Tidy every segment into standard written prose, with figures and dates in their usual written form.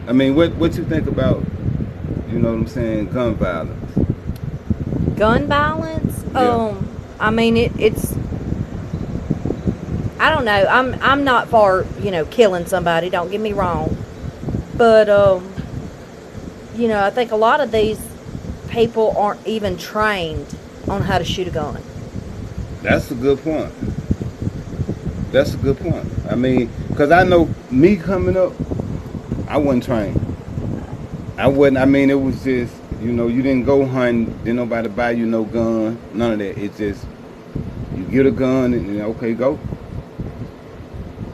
I mean, what you think about, you know what I'm saying, gun violence? Gun violence? Yeah. I mean, it's. I don't know. I'm not for killing somebody. Don't get me wrong, but I think a lot of these people aren't even trained on how to shoot a gun. That's a good point. That's a good point. I mean, because I know me coming up, I wasn't trained. I wasn't. I mean, it was just, you didn't go hunting. Didn't nobody buy you no gun. None of that. It's just, you get a gun and okay, go.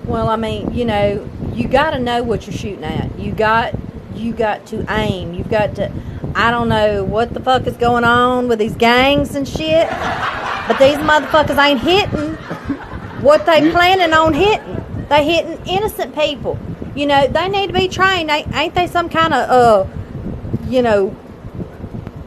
Well, I mean, you got to know what you're shooting at. You got to aim. You've got to. I don't know what the fuck is going on with these gangs and shit, but these motherfuckers ain't hitting what they planning on hitting. They hitting innocent people. They need to be trained. Ain't they some kind of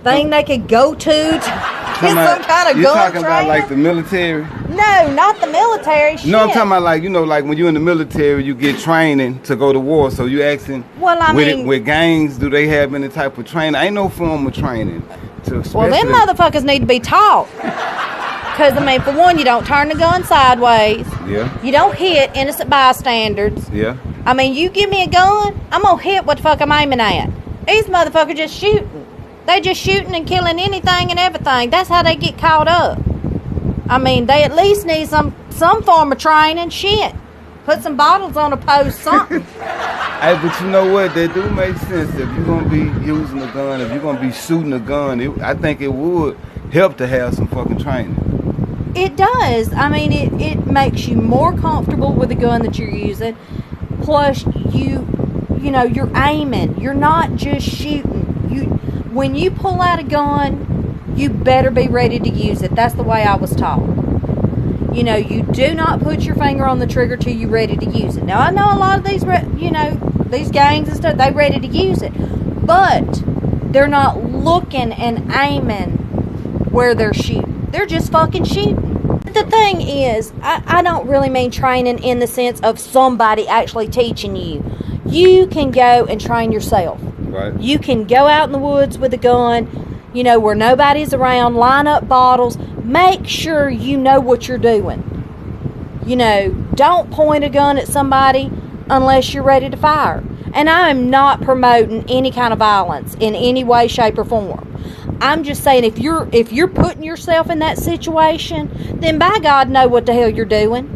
thing they could go to get some kind of gun training? You talking about like the military? No, not the military. Shit. No, I'm talking about like when you're in the military, you get training to go to war. So you asking, with gangs, do they have any type of training? Ain't no form of training. Well, them motherfuckers need to be taught. Because, I mean, for one, you don't turn the gun sideways. Yeah. You don't hit innocent bystanders. Yeah. I mean, you give me a gun, I'm going to hit what the fuck I'm aiming at. These motherfuckers just shooting. They just shooting and killing anything and everything. That's how they get caught up. I mean, they at least need some form of training. Shit. Put some bottles on a post, something. Hey, but you know what? That do make sense. If you're going to be using a gun, if you're going to be shooting a gun, I think it would help to have some fucking training. It does. I mean, it makes you more comfortable with the gun that you're using. Plus, you're aiming. You're not just shooting. When you pull out a gun, you better be ready to use it. That's the way I was taught. You do not put your finger on the trigger till you're ready to use it. Now, I know a lot of these, these gangs and stuff, they're ready to use it. But they're not looking and aiming where they're shooting. They're just fucking shooting. The thing is, I don't really mean training in the sense of somebody actually teaching you. You can go and train yourself. Right. You can go out in the woods with a gun, where nobody's around, line up bottles, make sure you know what you're doing. Don't point a gun at somebody unless you're ready to fire. And I am not promoting any kind of violence in any way, shape, or form. I'm just saying if you're putting yourself in that situation, then by God, know what the hell you're doing.